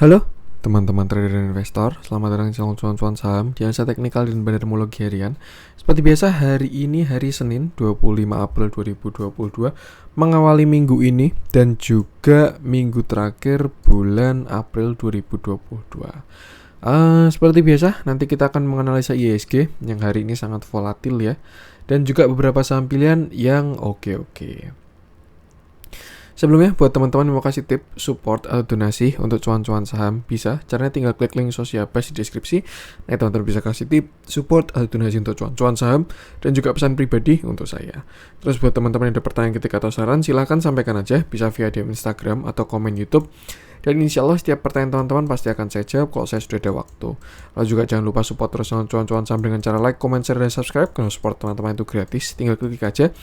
Halo teman-teman trader dan investor, selamat datang di channel cuan-cuan saham di analisa teknikal dan bandarmologi harian. Seperti biasa, hari ini hari Senin 25 April 2022 mengawali minggu ini dan juga minggu terakhir bulan April 2022. Seperti biasa, nanti kita akan menganalisa IHSG yang hari ini sangat volatil ya, dan juga beberapa saham pilihan yang oke. Sebelumnya, buat teman-teman yang mau kasih tip, support, atau donasi untuk cuan-cuan saham, bisa. Caranya tinggal klik link sosial base di deskripsi. Nah, teman-teman bisa kasih tip, support, atau donasi untuk cuan-cuan saham, dan juga pesan pribadi untuk saya. Terus buat teman-teman yang ada pertanyaan ketika atau saran, silahkan sampaikan aja, bisa via DM Instagram atau komen YouTube. Dan insya Allah setiap pertanyaan teman-teman pasti akan saya jawab kalau saya sudah ada waktu. Lalu juga jangan lupa support terus cuan-cuan saham dengan cara like, comment, share, dan subscribe. Karena support teman-teman itu gratis, tinggal klik aja.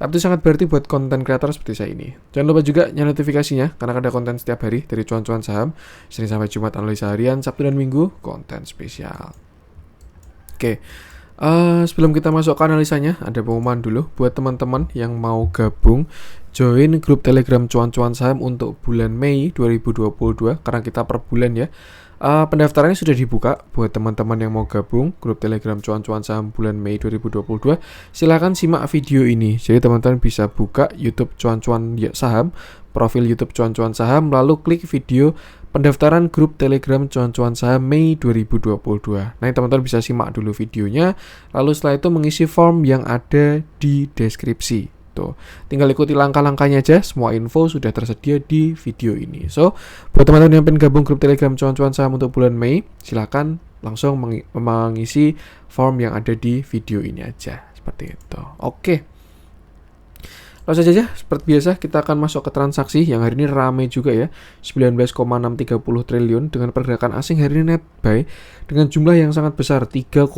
Tapi itu sangat berarti buat konten kreator seperti saya ini. Jangan lupa juga nyalain notifikasinya, karena ada konten setiap hari dari cuan-cuan saham. Senin sampai Jumat analisa harian, Sabtu dan Minggu konten spesial. Oke, sebelum kita masuk ke analisanya, ada pengumuman dulu buat teman-teman yang mau gabung join grup Telegram cuan-cuan saham untuk bulan Mei 2022, karena kita per bulan ya. Pendaftarannya sudah dibuka buat teman-teman yang mau gabung grup Telegram cuan-cuan saham bulan Mei 2022. Silahkan simak video ini. Jadi teman-teman bisa buka YouTube cuan-cuan saham, profil YouTube cuan-cuan saham, lalu klik video pendaftaran grup Telegram cuan-cuan saham Mei 2022. Nah, teman-teman bisa simak dulu videonya, lalu setelah itu mengisi form yang ada di deskripsi. Tuh, tinggal ikuti langkah-langkahnya aja, semua info sudah tersedia di video ini. So, buat teman-teman yang pengen gabung grup Telegram cuan-cuan saham untuk bulan Mei, silakan langsung mengisi form yang ada di video ini aja, seperti itu. Oke. Langsung saja, seperti biasa kita akan masuk ke transaksi yang hari ini ramai juga ya, 19,630 triliun dengan pergerakan asing hari ini net buy dengan jumlah yang sangat besar 3,49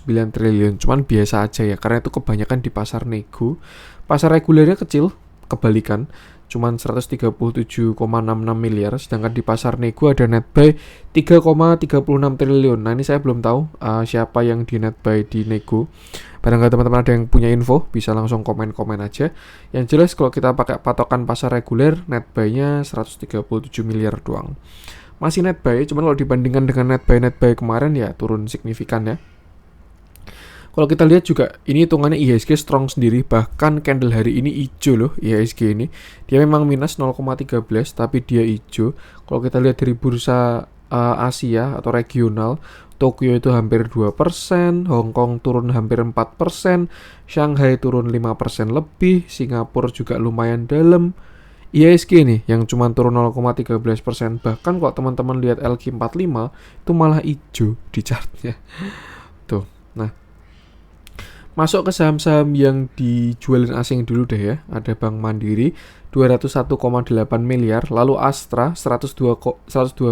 triliun. Cuman biasa aja ya, karena itu kebanyakan di pasar nego. Pasar regulernya kecil, kebalikan, cuman 137,66 miliar, sedangkan di pasar nego ada net buy 3,36 triliun. Nah, ini saya belum tahu siapa yang di net buy di nego. Barangkali teman-teman ada yang punya info, bisa langsung komen-komen aja. Yang jelas kalau kita pakai patokan pasar reguler, net buy-nya 137 miliar doang. Masih net buy, cuman kalau dibandingkan dengan net buy kemarin ya turun signifikan ya. Kalau kita lihat juga, ini hitungannya IHSG strong sendiri, bahkan candle hari ini hijau loh IHSG ini. Dia memang minus 0,13, tapi dia hijau. Kalau kita lihat dari bursa Asia atau regional, Tokyo itu hampir 2%, Hong Kong turun hampir 4%, Shanghai turun 5% lebih, Singapura juga lumayan dalam. IHSG nih yang cuma turun 0,13%, bahkan kalau teman-teman lihat LQ45 itu malah hijau di chartnya. Tuh, nah. Masuk ke saham-saham yang dijualin asing dulu deh ya. Ada Bank Mandiri 201,8 miliar, lalu Astra 102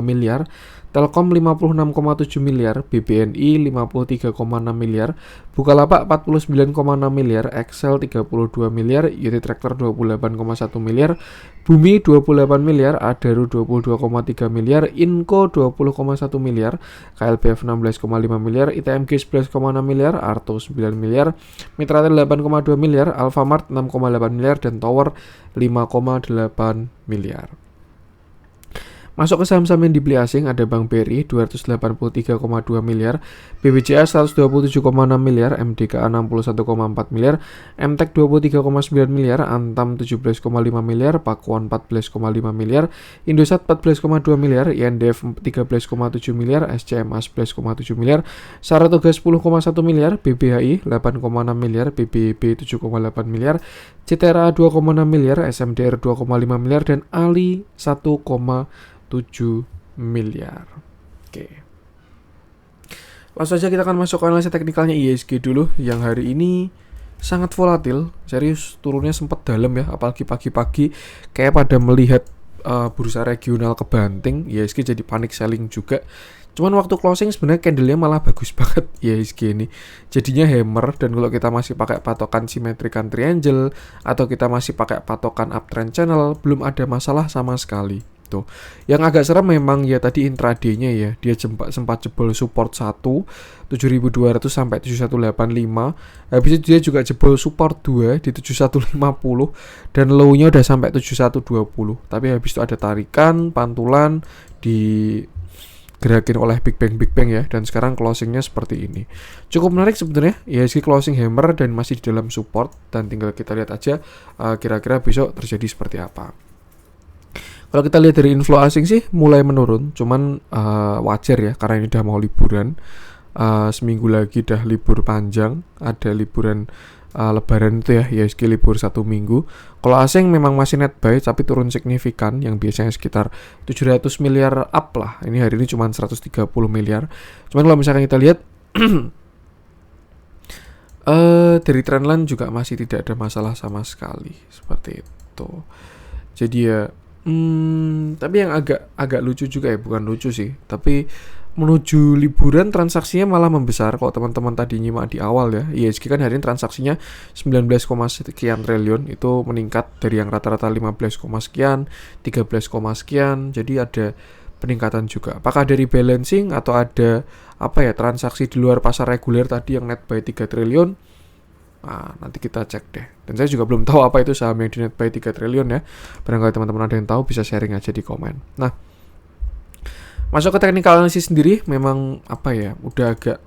miliar, Telkom 56,7 miliar, BBNI 53,6 miliar, Bukalapak 49,6 miliar, Excel 32 miliar, Unit Tractor 28,1 miliar, Bumi 28 miliar, Adaro 22,3 miliar, Inco 20,1 miliar, KLPF 16,5 miliar, ITMG 11,6 miliar, Arto 9 miliar, Mitratel 8,2 miliar, Alfamart 6,8 miliar, dan Tower 5,8 miliar. Masuk ke saham-saham yang dibeli asing, ada Bank BRI 283,2 miliar, BBCA 127,6 miliar, MDKA 61,4 miliar, MTEK 23,9 miliar, Antam 17,5 miliar, Pakuan 14,5 miliar, Indosat 14,2 miliar, INDF 13,7 miliar, SCMA 11,7 miliar, Saratoga 10,1 miliar, BBHI 8,6 miliar, BBB 7,8 miliar, CTRA 2,6 miliar, SMDR 2,5 miliar, dan Ali 1,7 miliar. Oke. Langsung saja kita akan masuk ke analisa teknikalnya IHSG dulu, yang hari ini sangat volatil, serius turunnya sempat dalam ya, apalagi pagi-pagi kayak pada melihat bursa regional kebanting, IHSG jadi panic selling juga. Cuman waktu closing sebenarnya candlenya malah bagus banget IHSG ini. Jadinya hammer, dan kalau kita masih pakai patokan symmetrical triangle atau kita masih pakai patokan uptrend channel, belum ada masalah sama sekali. Tuh. Yang agak serem memang ya tadi intraday-nya ya. Dia sempat jebol support 1 7.200 sampai 7185. Habis itu dia juga jebol support 2 di 7150 dan low-nya udah sampai 7120. Tapi habis itu ada tarikan, pantulan digerakin oleh Big Bang ya, dan sekarang closingnya seperti ini. Cukup menarik sebenarnya IHSG closing hammer dan masih di dalam support, dan tinggal kita lihat aja kira-kira besok terjadi seperti apa. Kalau kita lihat dari inflow asing sih mulai menurun, cuman wajar ya karena ini udah mau liburan. Seminggu lagi dah libur panjang, ada liburan lebaran itu ya, IHSG libur 1 minggu. Kalau asing memang masih net buy tapi turun signifikan, yang biasanya sekitar 700 miliar up lah. Ini hari ini cuma 130 miliar. Cuman kalau misalkan kita lihat dari trendline juga masih tidak ada masalah sama sekali, seperti itu. Jadi ya tapi yang agak lucu juga ya, bukan lucu sih, tapi menuju liburan transaksinya malah membesar. Kalau teman-teman tadi nyimak di awal ya, IHSG kan hari ini transaksinya 19, sekian triliun, itu meningkat dari yang rata-rata 15, sekian, 13, sekian. Jadi ada peningkatan juga. Apakah dari balancing atau ada transaksi di luar pasar reguler tadi yang net buy 3 triliun? Nah, nanti kita cek deh. Dan saya juga belum tahu apa itu saham yang di net buy 3 triliun ya. Barangkali teman-teman ada yang tahu bisa sharing aja di komen. Nah, masuk ke technical analysis sendiri, memang udah agak,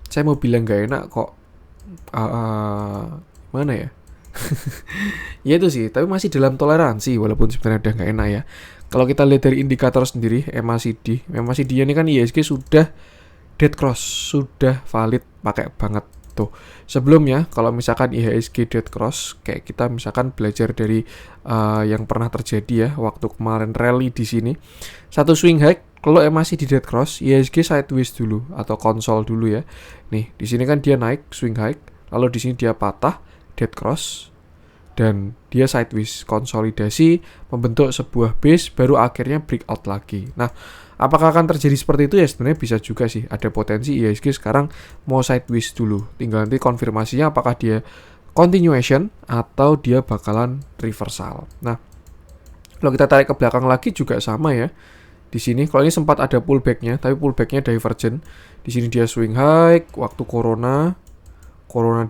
saya mau bilang gak enak kok, mana ya? Ya itu sih, tapi masih dalam toleransi walaupun sebenarnya udah gak enak ya. Kalau kita lihat dari indikator sendiri, MACD-nya ini kan IHSG sudah dead cross, sudah valid, pakai banget tuh. Sebelumnya kalau misalkan IHSG dead cross, kayak kita misalkan belajar dari yang pernah terjadi ya waktu kemarin rally di sini, satu swing high. Kalau masih di dead cross, IHSG sideways dulu atau konsol dulu ya. Nih, di sini kan dia naik swing high, lalu di sini dia patah dead cross dan dia sideways, konsolidasi, membentuk sebuah base, baru akhirnya breakout lagi. Nah, apakah akan terjadi seperti itu ya? Sebenarnya bisa juga sih. Ada potensi IHSG sekarang mau sideways dulu. Tinggal nanti konfirmasinya apakah dia continuation atau dia bakalan reversal. Nah, kalau kita tarik ke belakang lagi juga sama ya. Di sini kalau ini sempat ada pullback-nya, tapi pullback-nya divergent. Di sini dia swing high waktu corona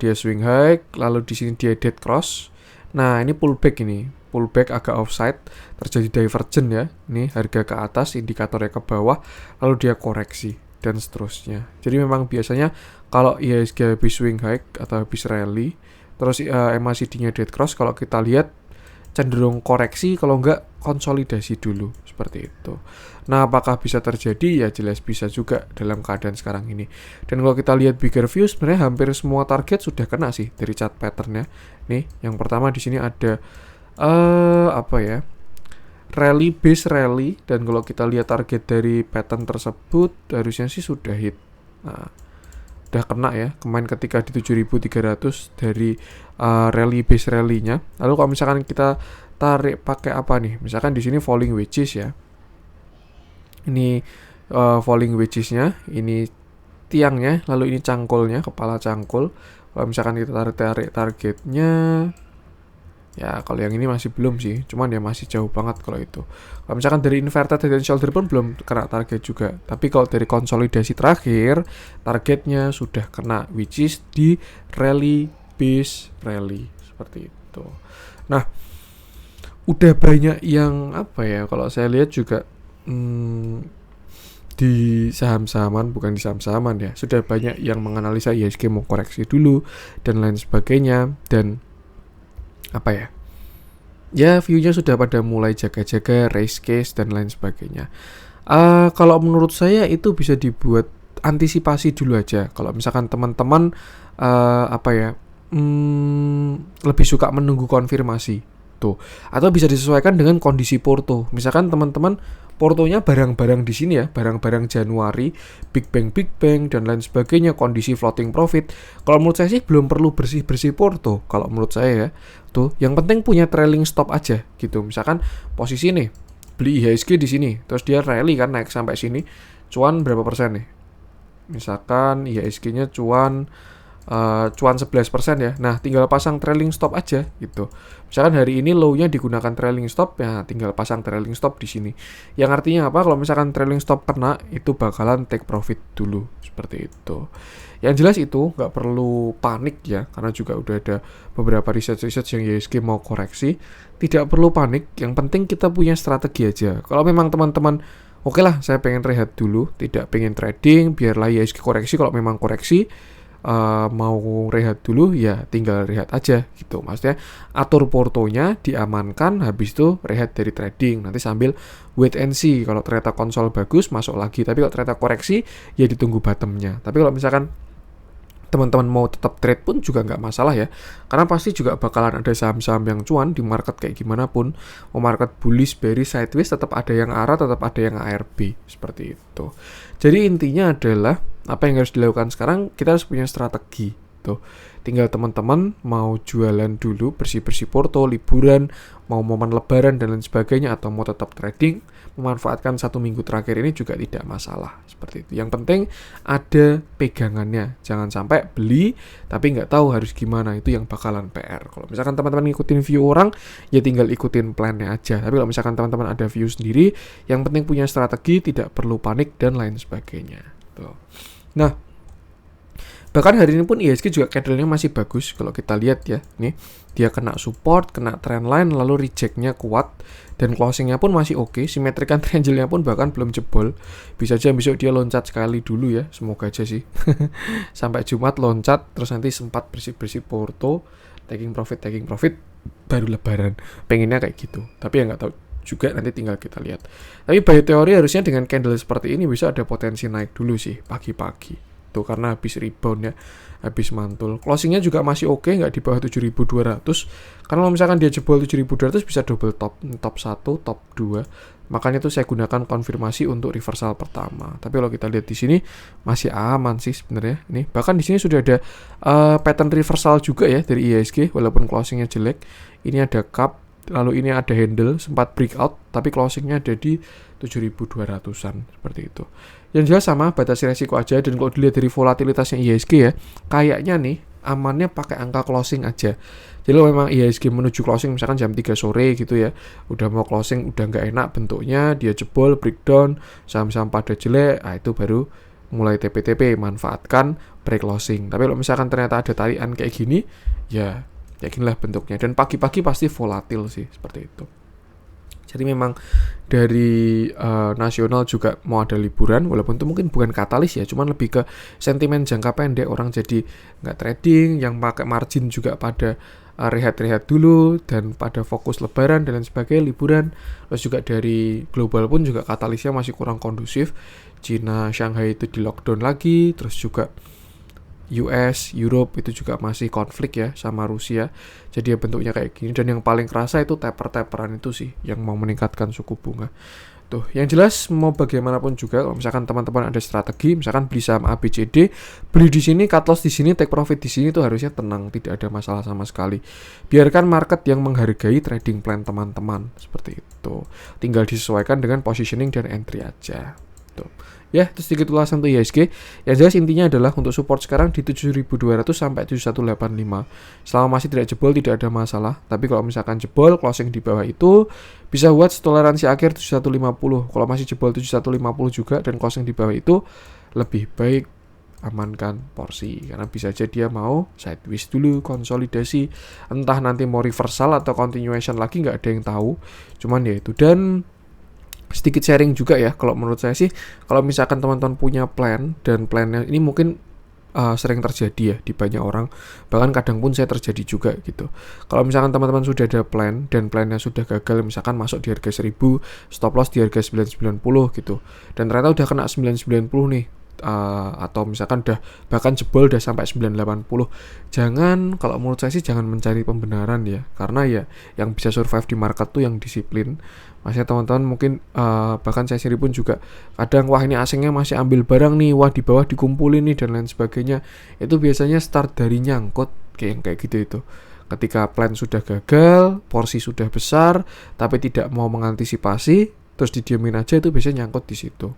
dia swing high, lalu di sini dia dead cross. Nah, ini pullback agak offside, terjadi divergent ya. Ini harga ke atas, indikatornya ke bawah, lalu dia koreksi dan seterusnya. Jadi memang biasanya kalau IHSG habis swing high atau habis rally, terus MACD-nya dead cross, kalau kita lihat cenderung koreksi, kalau enggak konsolidasi dulu, seperti itu. Nah, apakah bisa terjadi? Ya jelas bisa juga dalam keadaan sekarang ini. Dan kalau kita lihat bigger view, sebenarnya hampir semua target sudah kena sih dari chart pattern-nya. Nih, yang pertama di sini ada rally base rally, dan kalau kita lihat target dari pattern tersebut harusnya sih sudah hit. Nah, udah kena ya kemarin ketika di 7.300 dari rally base rally-nya. Lalu kalau misalkan kita tarik pakai apa nih? Misalkan di sini falling wedges ya. Ini falling wedges-nya, ini tiangnya, lalu ini cangkulnya, kepala cangkul. Kalau misalkan kita tarik targetnya, ya kalau yang ini masih belum sih, cuman ya masih jauh banget kalau itu. Kalau misalkan dari inverted head and shoulder pun belum kena target juga. Tapi kalau dari konsolidasi terakhir, targetnya sudah kena, which is di rally base rally, seperti itu. Nah, udah banyak yang kalau saya lihat juga di saham-sahaman, bukan di saham-sahaman ya, sudah banyak yang menganalisa IHSG mau koreksi dulu dan lain sebagainya, dan view-nya sudah pada mulai jaga-jaga, raise case dan lain sebagainya. Kalau menurut saya itu bisa dibuat antisipasi dulu aja. Kalau misalkan teman-teman lebih suka menunggu konfirmasi tuh, atau bisa disesuaikan dengan kondisi porto. Misalkan teman-teman portonya barang-barang di sini ya, barang-barang Januari, Big Bang dan lain sebagainya, kondisi floating profit. Kalau menurut saya sih belum perlu bersih-bersih porto. Kalau menurut saya ya, tuh yang penting punya trailing stop aja gitu. Misalkan posisi nih, beli IHSG di sini, terus dia rally kan naik sampai sini, cuan berapa persen nih? Misalkan IHSG-nya cuan 11% ya. Nah, tinggal pasang trailing stop aja gitu. Misalkan hari ini low-nya digunakan trailing stop, ya tinggal pasang trailing stop di sini. Yang artinya apa? Kalau misalkan trailing stop kena, itu bakalan take profit dulu, seperti itu. Yang jelas itu nggak perlu panik ya, karena juga udah ada beberapa research yang IHSG mau koreksi. Tidak perlu panik, yang penting kita punya strategi aja. Kalau memang teman-teman oke lah saya pengen rehat dulu, tidak pengen trading, biarlah IHSG koreksi. Kalau memang koreksi mau rehat dulu ya tinggal rehat aja gitu, maksudnya atur portonya diamankan, habis itu rehat dari trading, nanti sambil wait and see. Kalau ternyata konsol bagus masuk lagi, tapi kalau ternyata koreksi ya ditunggu bottomnya. Tapi kalau misalkan teman-teman mau tetap trade pun juga nggak masalah ya, karena pasti juga bakalan ada saham-saham yang cuan di market kayak gimana pun. Mau market bullish, bearish, sideways, tetap ada yang ARA, tetap ada yang ARB, seperti itu. Jadi intinya adalah apa yang harus dilakukan sekarang, kita harus punya strategi tuh. Tinggal teman-teman mau jualan dulu, bersih-bersih porto, liburan, mau momen lebaran dan lain sebagainya, atau mau tetap trading, memanfaatkan 1 minggu terakhir ini juga tidak masalah, seperti itu. Yang penting ada pegangannya, jangan sampai beli tapi nggak tahu harus gimana, itu yang bakalan PR. Kalau misalkan teman-teman ngikutin view orang, ya tinggal ikutin plannya aja. Tapi kalau misalkan teman-teman ada view sendiri, yang penting punya strategi, tidak perlu panik dan lain sebagainya tuh. Nah, bahkan hari ini pun IHSG juga candle-nya masih bagus. Kalau kita lihat ya, nih dia kena support, kena trendline, lalu reject-nya kuat, dan closing-nya pun masih oke. Symmetrical triangle-nya pun bahkan belum jebol. Bisa aja besok dia loncat sekali dulu ya, semoga aja sih. Sampai Jumat loncat, terus nanti sempat bersih-bersih porto, taking profit, baru lebaran. Pengennya kayak gitu, tapi ya nggak tahu juga, nanti tinggal kita lihat. Tapi by teori harusnya dengan candle seperti ini bisa ada potensi naik dulu sih pagi-pagi tuh, karena habis rebound ya, habis mantul. Closingnya juga masih oke, nggak di bawah 7.200. Karena kalau misalkan dia jebol 7.200 bisa double top 1, top 2. Makanya tuh saya gunakan konfirmasi untuk reversal pertama. Tapi kalau kita lihat di sini masih aman sih sebenarnya. Nih bahkan di sini sudah ada pattern reversal juga ya dari IHSG, walaupun closingnya jelek. Ini ada cup, lalu ini ada handle, sempat breakout, tapi closingnya ada di 7.200-an, seperti itu. Yang jelas sama, batasi resiko aja. Dan kalau dilihat dari volatilitasnya IHSG ya, kayaknya nih amannya pakai angka closing aja. Jadi kalau memang IHSG menuju closing misalkan jam 3 sore gitu ya, udah mau closing, udah nggak enak bentuknya, dia jebol, breakdown, saham-saham pada jelek, itu baru mulai TP-TP, manfaatkan break closing. Tapi kalau misalkan ternyata ada tarikan kayak gini, ya ginilah bentuknya. Dan pagi-pagi pasti volatil sih, seperti itu. Jadi memang dari nasional juga mau ada liburan, walaupun itu mungkin bukan katalis ya, cuman lebih ke sentimen jangka pendek, orang jadi nggak trading, yang pakai margin juga pada rehat-rehat dulu dan pada fokus lebaran dan lain sebagainya, liburan. Terus juga dari global pun juga katalisnya masih kurang kondusif. Cina, Shanghai itu di lockdown lagi, terus juga US, Europe itu juga masih konflik ya sama Rusia. Jadi ya bentuknya kayak gini. Dan yang paling kerasa itu taper-taperan itu sih yang mau meningkatkan suku bunga. Tuh, yang jelas mau bagaimanapun juga kalau misalkan teman-teman ada strategi, misalkan beli saham ABCD, beli di sini, cut loss di sini, take profit di sini, itu harusnya tenang, tidak ada masalah sama sekali. Biarkan market yang menghargai trading plan teman-teman, seperti itu. Tinggal disesuaikan dengan positioning dan entry aja. Tuh. Ya, itu sedikit ulasan untuk IHSG. Yang jelas intinya adalah untuk support sekarang di 7.200 sampai 7.185. Selama masih tidak jebol tidak ada masalah. Tapi kalau misalkan jebol, closing di bawah itu bisa buat toleransi akhir 7.150. Kalau masih jebol 7.150 juga dan closing di bawah itu, lebih baik amankan porsi. Karena bisa aja dia mau sideways dulu, konsolidasi. Entah nanti mau reversal atau continuation lagi, nggak ada yang tahu. Cuman ya itu. Dan sedikit sharing juga ya, kalau menurut saya sih, kalau misalkan teman-teman punya plan, dan plannya ini mungkin sering terjadi ya di banyak orang, bahkan kadang pun saya terjadi juga gitu. Kalau misalkan teman-teman sudah ada plan, dan plannya sudah gagal, misalkan masuk di harga 1000, stop loss di harga 990 gitu, dan ternyata udah kena 990 nih, atau misalkan udah bahkan jebol udah sampai 980, jangan, kalau menurut saya sih jangan mencari pembenaran ya, karena ya yang bisa survive di market tuh yang disiplin. Maksudnya teman-teman mungkin bahkan saya sendiri pun juga kadang, wah ini asingnya masih ambil barang nih, wah di bawah dikumpulin nih dan lain sebagainya. Itu biasanya start dari nyangkut kayak gitu itu. Ketika plan sudah gagal, porsi sudah besar, tapi tidak mau mengantisipasi, terus didiamin aja, itu biasanya nyangkut di situ.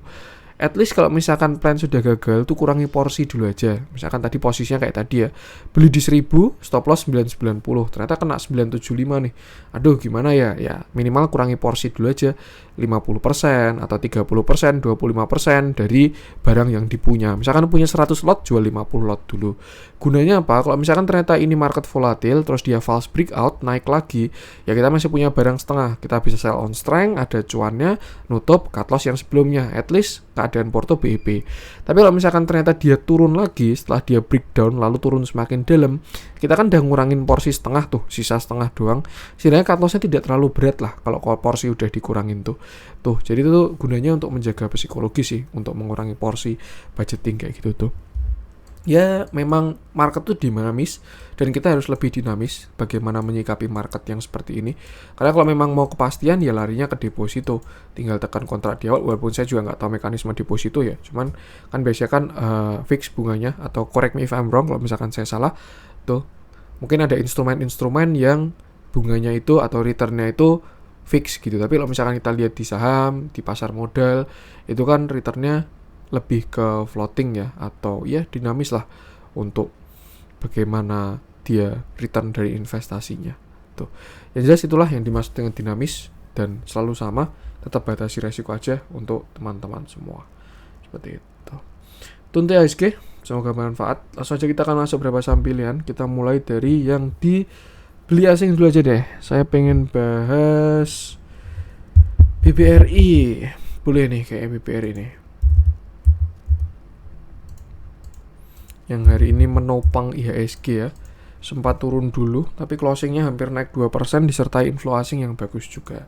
At least kalau misalkan plan sudah gagal tuh kurangi porsi dulu aja. Misalkan tadi posisinya kayak tadi ya, beli di 1000, stop loss 990, ternyata kena 975 nih. Aduh gimana ya? Ya minimal kurangi porsi dulu aja, 50% atau 30%, 25% dari barang yang dipunya. Misalkan punya 100 lot, jual 50 lot dulu. Gunanya apa? Kalau misalkan ternyata ini market volatil, terus dia false breakout, naik lagi, ya kita masih punya barang setengah. Kita bisa sell on strength, ada cuannya, nutup cut loss yang sebelumnya. At least keadaan porto BEP. Tapi kalau misalkan ternyata dia turun lagi setelah dia breakdown lalu turun semakin dalam, kita kan udah ngurangin porsi setengah tuh, sisa setengah doang. Setidaknya cut lossnya tidak terlalu berat lah kalau porsi udah dikurangin tuh. Jadi itu tuh gunanya untuk menjaga psikologi sih, untuk mengurangi porsi budgeting kayak gitu tuh. Ya memang market tuh dinamis dan kita harus lebih dinamis bagaimana menyikapi market yang seperti ini. Karena kalau memang mau kepastian ya larinya ke deposito, tinggal tekan kontrak di awal. Walaupun saya juga nggak tahu mekanisme deposito ya, cuman kan biasanya kan fix bunganya, atau correct me if I'm wrong kalau misalkan saya salah tuh. Mungkin ada instrumen-instrumen yang bunganya itu atau returnnya itu fix gitu. Tapi kalau misalkan kita lihat di saham, di pasar modal, itu kan returnnya lebih ke floating ya, atau ya dinamis lah untuk bagaimana dia return dari investasinya tuh. Yang jelas itulah yang dimaksud dengan dinamis, dan selalu sama, tetap batasi resiko aja untuk teman-teman semua seperti itu. Tuntai ASG, semoga bermanfaat. Langsung aja kita akan masuk beberapa saham pilihan. Kita mulai dari yang dibeli asing dulu aja deh. Saya pengen bahas BBRI, boleh nih kayak BBRI nih, yang hari ini menopang IHSG ya. Sempat turun dulu, tapi closingnya hampir naik 2% disertai inflow asing yang bagus juga.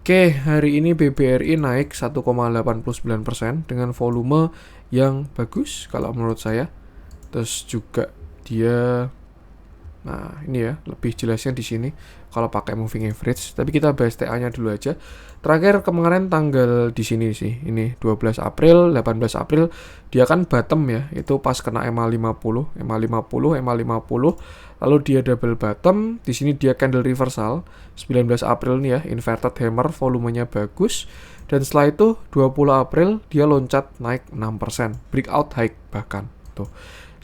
Oke, hari ini BBRI naik 1,89% dengan volume yang bagus kalau menurut saya. Terus juga dia, nah ini ya lebih jelasnya di sini kalau pakai moving average. Tapi kita bahas TA-nya dulu aja. Terakhir kemarin tanggal di sini sih, ini 12 April, 18 April, dia kan bottom ya, itu pas kena EMA 50, lalu dia double bottom, di sini dia candle reversal, 19 April nih ya, inverted hammer, volumenya bagus, dan setelah itu 20 April dia loncat naik 6%, breakout high bahkan, tuh.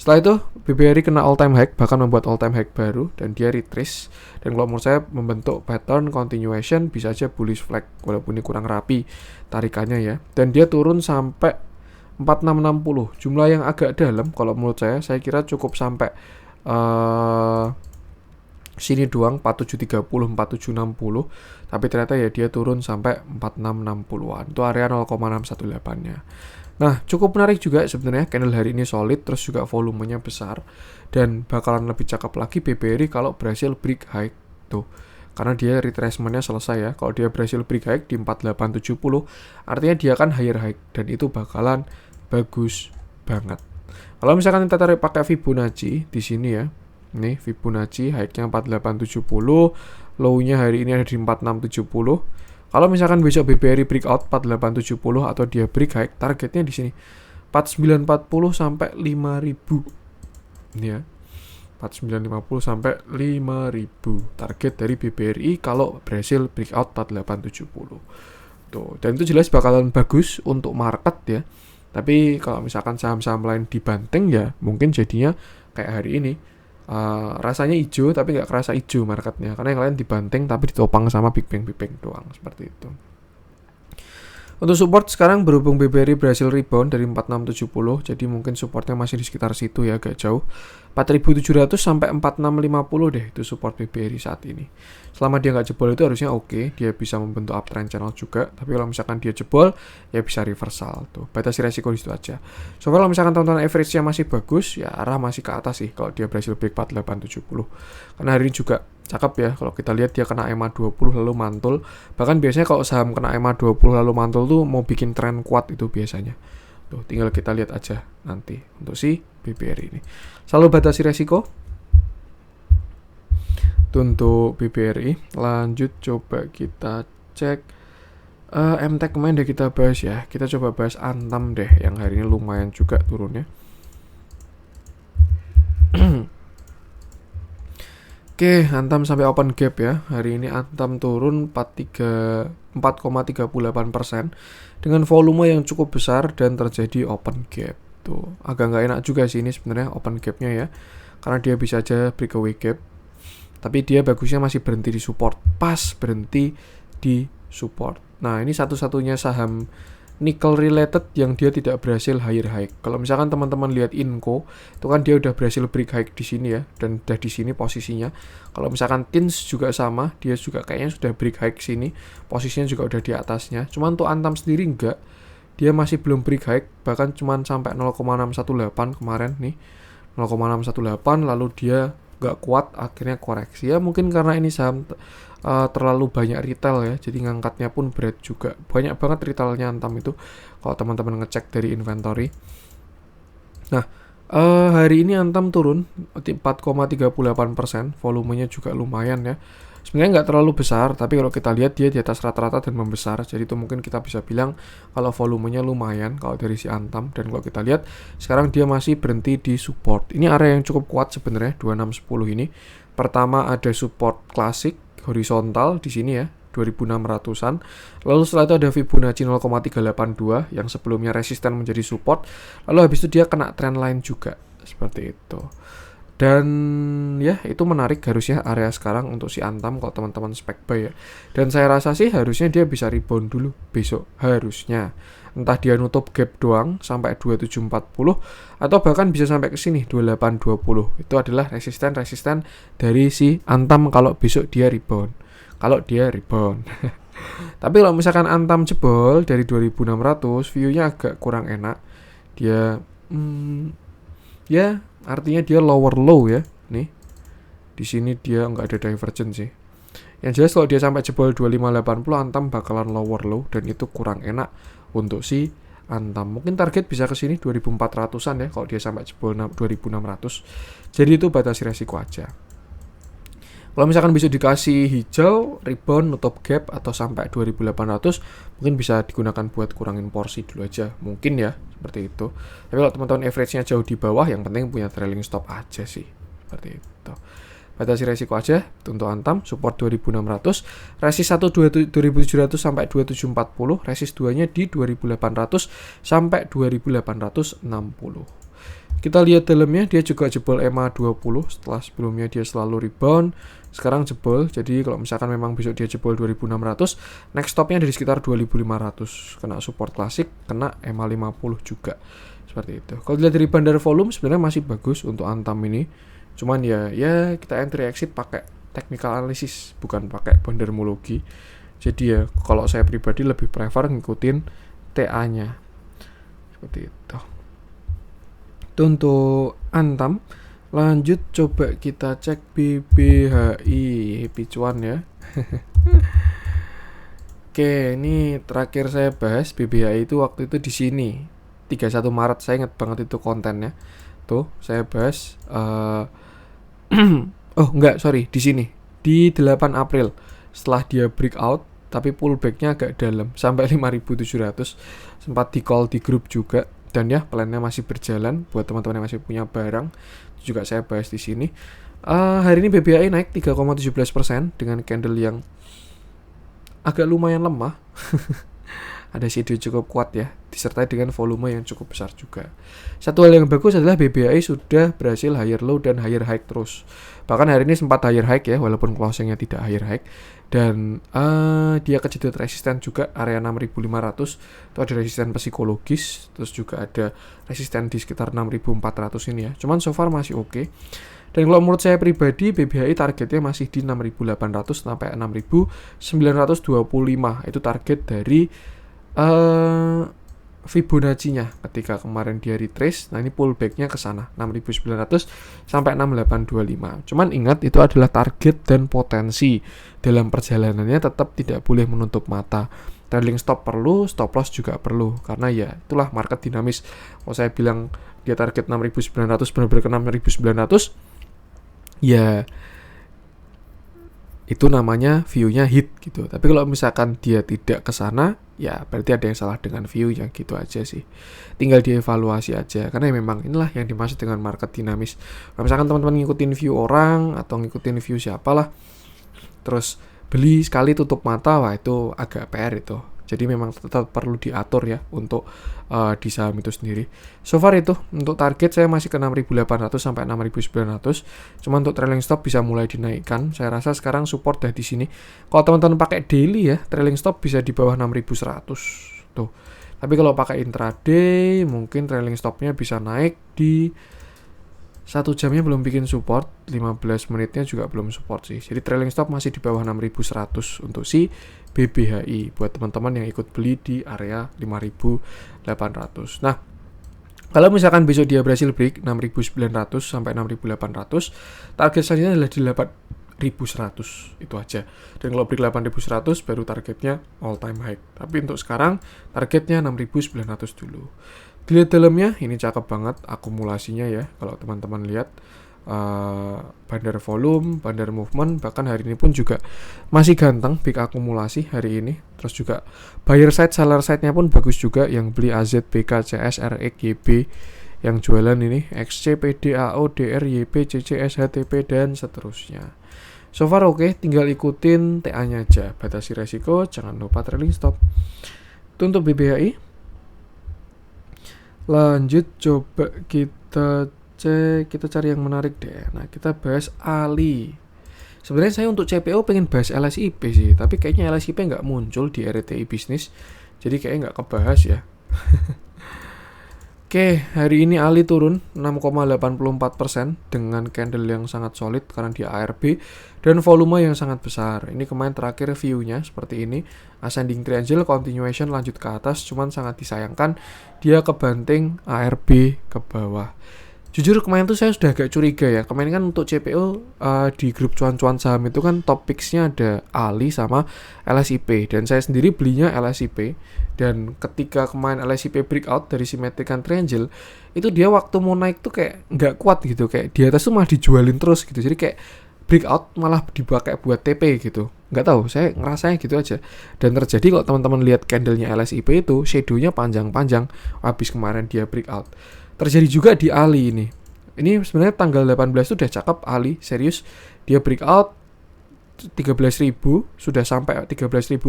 Setelah itu BBRI kena all time high, bahkan membuat all time high baru, dan dia retrace. Dan kalau menurut saya membentuk pattern continuation, bisa aja bullish flag walaupun ini kurang rapi tarikannya ya. Dan dia turun sampai 4660, jumlah yang agak dalam kalau menurut saya kira cukup sampai sini doang, 4730, 4760, tapi ternyata ya dia turun sampai 4660-an. Itu area 0,618-nya. Nah, cukup menarik juga sebenarnya, candle hari ini solid, terus juga volumenya besar, dan bakalan lebih cakep lagi BBRI kalau berhasil break high tuh. Karena dia retracement-nya selesai ya. Kalau dia berhasil break high di 4870, artinya dia kan higher high, dan itu bakalan bagus banget. Kalau misalkan kita tarik pakai Fibonacci di sini ya. Nih Fibonacci high-nya 4870, low-nya hari ini ada di 4670. Kalau misalkan besok BBRI breakout 4870 atau dia break high, targetnya di sini 4940 sampai 5000. Ini ya. 4950 sampai 5000 target dari BBRI kalau berhasil breakout 4870. Tuh, dan itu jelas bakalan bagus untuk market ya. Tapi kalau misalkan saham-saham lain dibanting ya mungkin jadinya kayak hari ini. Rasanya hijau tapi nggak kerasa hijau marketnya, karena yang lain dibanting tapi ditopang sama Big Bang doang, seperti itu. Untuk support sekarang berhubung BBRI berhasil rebound dari 4670, jadi mungkin supportnya masih di sekitar situ ya, agak jauh. 4700 sampai 4650 deh itu support BBRI saat ini. Selama dia nggak jebol itu harusnya oke, dia bisa membentuk uptrend channel juga. Tapi kalau misalkan dia jebol, ya bisa reversal tuh. Batasi resiko di situ aja. So kalau misalkan teman-teman average-nya masih bagus, ya arah masih ke atas sih kalau dia berhasil break 4870. Karena hari ini juga cakep ya, kalau kita lihat dia kena EMA 20 lalu mantul. Bahkan biasanya kalau saham kena EMA 20 lalu mantul tuh mau bikin tren kuat itu biasanya. Tuh, tinggal kita lihat aja nanti untuk si BBRI ini. Selalu batasi resiko. Itu untuk BBRI. Lanjut coba kita cek MTEK kemarin deh kita bahas ya. Kita coba bahas Antam deh yang hari ini lumayan juga turunnya. Oke, Antam sampai open gap ya. Hari ini Antam turun 43 4,38% dengan volume yang cukup besar dan terjadi open gap. Tuh, agak nggak enak juga sih ini sebenarnya open gapnya ya, karena dia bisa aja breakaway gap. Tapi dia bagusnya masih berhenti di support, pas berhenti di support. Nah, ini satu-satunya saham nickel related yang dia tidak berhasil higher high. Kalau misalkan teman-teman lihat Inco, itu kan dia udah berhasil break high di sini ya, dan udah di sini posisinya. Kalau misalkan Tins juga sama, dia juga kayaknya sudah break high sini, posisinya juga udah di atasnya. Cuman untuk Antam sendiri enggak, dia masih belum break high, bahkan cuman sampai 0,618 kemarin nih, 0,618, lalu dia nggak kuat, akhirnya koreksi ya, mungkin karena ini saham terlalu banyak retail ya, jadi ngangkatnya pun berat juga, banyak banget retailnya Antam itu kalau teman-teman ngecek dari inventory. Nah, hari ini Antam turun 4,38%, volumenya juga lumayan ya. Sebenarnya nggak terlalu besar, tapi kalau kita lihat dia di atas rata-rata dan membesar, jadi itu mungkin kita bisa bilang kalau volumenya lumayan kalau dari si Antam. Dan kalau kita lihat sekarang dia masih berhenti di support. Ini area yang cukup kuat sebenarnya 2610 ini. Pertama ada support klasik horizontal di sini ya, 2600-an. Lalu setelah itu ada Fibonacci 0,382 yang sebelumnya resisten menjadi support. Lalu habis itu dia kena trend line juga seperti itu. Dan ya itu menarik harusnya area sekarang untuk si Antam kalau teman-teman spek buy ya. Dan saya rasa sih harusnya dia bisa rebound dulu besok harusnya. Entah dia nutup gap doang sampai 2740 atau bahkan bisa sampai ke sini 2820. Itu adalah resisten-resisten dari si Antam kalau besok dia rebound. Kalau dia rebound. Tapi kalau misalkan Antam jebol dari 2600, view-nya agak kurang enak. Dia ya artinya dia lower low ya. Nih. Di sini dia nggak ada divergence sih. Yang jelas kalau dia sampai jebol 2580, Antam bakalan lower low dan itu kurang enak untuk si Antam. Mungkin target bisa ke sini 2400-an ya kalau dia sampai jebol 2600. Jadi itu batasi resiko aja. Kalau misalkan bisa dikasih hijau, rebound, nutup gap atau sampai 2800, mungkin bisa digunakan buat kurangin porsi dulu aja. Mungkin ya, seperti itu. Tapi kalau teman-teman average-nya jauh di bawah, yang penting punya trailing stop aja sih. Seperti itu. Batasi resiko aja untuk Antam, support 2600, resist 1 2700 sampai 2740, resist 2-nya di 2800 sampai 2860. Kita lihat dalamnya, dia juga jebol EMA 20 setelah sebelumnya dia selalu rebound, sekarang jebol. Jadi kalau misalkan memang besok dia jebol 2600, next stopnya dari sekitar 2500, kena support klasik, kena EMA 50 juga. Seperti itu. Kalau dilihat dari bandar volume sebenarnya masih bagus untuk Antam ini. Cuman ya kita entry exit pakai technical analysis, bukan pakai bandarmologi. Jadi ya kalau saya pribadi lebih prefer ngikutin TA-nya. Seperti itu. Itu untuk Antam. Lanjut coba kita cek BBHI, Happy Cuan ya. Oke, ini terakhir saya bahas BBHI itu waktu itu di sini 31 Maret, saya ingat banget itu kontennya. Tuh, saya bahas oh enggak, sorry, di sini di 8 April setelah dia breakout tapi pullbacknya agak dalam sampai 5.700, sempat di call di grup juga. Dan ya plannya masih berjalan buat teman-teman yang masih punya barang, itu juga saya bahas di sini. Hari ini BBHI naik 3,17% dengan candle yang agak lumayan lemah. Ada shadow cukup kuat ya, disertai dengan volume yang cukup besar juga. Satu hal yang bagus adalah BBHI sudah berhasil higher low dan higher high terus. Bahkan hari ini sempat higher high ya, walaupun closingnya tidak higher high. Dan dia kejedot resisten juga area 6.500. Itu ada resisten psikologis, terus juga ada resisten di sekitar 6.400 ini ya. Cuman so far masih oke. Dan kalau menurut saya pribadi, BBHI targetnya masih di 6.800 sampai 6.925. Itu target dari Fibonacci-nya ketika kemarin dia retrace. Nah ini pullback-nya ke sana 6.900 sampai 6.825. Cuman ingat itu adalah target dan potensi. Dalam perjalanannya tetap tidak boleh menutup mata. Trailing stop perlu, stop loss juga perlu, karena ya itulah market dinamis. Kalau saya bilang dia target 6.900 benar-benar ke 6.900, ya itu namanya view-nya hit gitu. Tapi kalau misalkan dia tidak ke sana, ya berarti ada yang salah dengan view-nya gitu aja sih. Tinggal dievaluasi aja, karena memang inilah yang dimaksud dengan market dinamis. Kalau misalkan teman-teman ngikutin view orang atau ngikutin view siapalah, terus beli sekali tutup mata, wah itu agak PR itu. Jadi memang tetap perlu diatur ya untuk di saham itu sendiri. So far itu untuk target saya masih ke 6.800 sampai 6.900. Cuma untuk trailing stop bisa mulai dinaikkan. Saya rasa sekarang support dah di sini. Kalau teman-teman pakai daily ya, trailing stop bisa di bawah 6.100 tuh. Tapi kalau pakai intraday mungkin trailing stopnya bisa naik di 1 jamnya belum bikin support, 15 menitnya juga belum support sih. Jadi trailing stop masih di bawah 6.100 untuk si BBHI buat teman-teman yang ikut beli di area 5.800. Nah, kalau misalkan besok dia berhasil break 6.900 sampai 6.800, target selanjutnya adalah di 8.100 itu aja. Dan kalau break 8.100 baru targetnya all time high. Tapi untuk sekarang targetnya 6.900 dulu. Dilihat dalamnya, ini cakep banget akumulasinya ya. Kalau teman-teman lihat bandar volume, bandar movement, bahkan hari ini pun juga masih ganteng big akumulasi hari ini. Terus juga buyer side, seller side-nya pun bagus juga. Yang beli AZ, BK, CS, RX, YB, yang jualan ini XC, PD, AO, DR, YP, CCS, HTP, dan seterusnya. So far oke, tinggal ikutin TA-nya aja. Batasi resiko, jangan lupa trailing stop. Itu untuk BBHI. Lanjut, coba kita cek, kita cari yang menarik deh. Nah, kita bahas Ali. Sebenarnya saya untuk CPO pengen bahas LSIP sih, tapi kayaknya LSIP nggak muncul di RTI bisnis, jadi kayaknya nggak kebahas ya. Oke, hari ini Ali turun 6,84% dengan candle yang sangat solid karena dia ARB dan volume yang sangat besar. Ini kemarin terakhir view-nya seperti ini. Ascending triangle continuation lanjut ke atas, cuman sangat disayangkan dia kebanting ARB ke bawah. Jujur kemarin tuh saya sudah agak curiga ya. Kemarin kan untuk CPO di grup cuan-cuan saham itu kan top picks-nya ada Ali sama LSIP. Dan saya sendiri belinya LSIP. Dan ketika kemarin LSIP breakout dari symmetrical triangle, itu dia waktu mau naik tuh kayak nggak kuat gitu. Kayak di atas tuh malah dijualin terus gitu. Jadi kayak breakout malah dipakai buat TP gitu. Nggak tahu, saya ngerasanya gitu aja. Dan terjadi kalau teman-teman lihat candlenya LSIP itu, shadow-nya panjang-panjang habis kemarin dia breakout. Terjadi juga di Ali ini. Ini sebenarnya tanggal 18 itu udah cakep Ali, serius. Dia breakout 13.000, sudah sampai 13.400.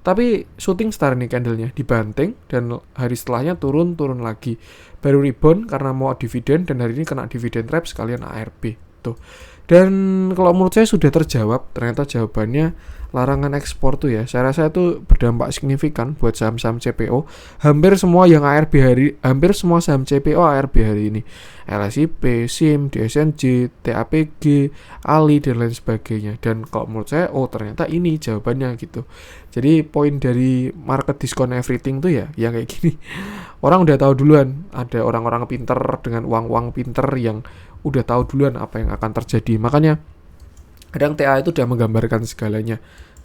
Tapi shooting star nih candlenya, dibanting dan hari setelahnya turun lagi. Baru rebound karena mau dividen dan hari ini kena dividen trap sekalian ARB tuh. Dan kalau menurut saya sudah terjawab, ternyata jawabannya larangan ekspor tuh ya. Saya rasa itu berdampak signifikan buat saham-saham CPO. Hampir semua saham CPO ARB hari ini. LSIP, SIM, DSNJ, TAPG, Ali dan lain sebagainya. Dan kalau menurut saya, ternyata ini jawabannya gitu. Jadi poin dari market discount everything tuh ya yang kayak gini. Orang udah tahu duluan, ada orang-orang pinter dengan uang-uang pinter yang udah tahu duluan apa yang akan terjadi. Makanya kadang TA itu udah menggambarkan segalanya.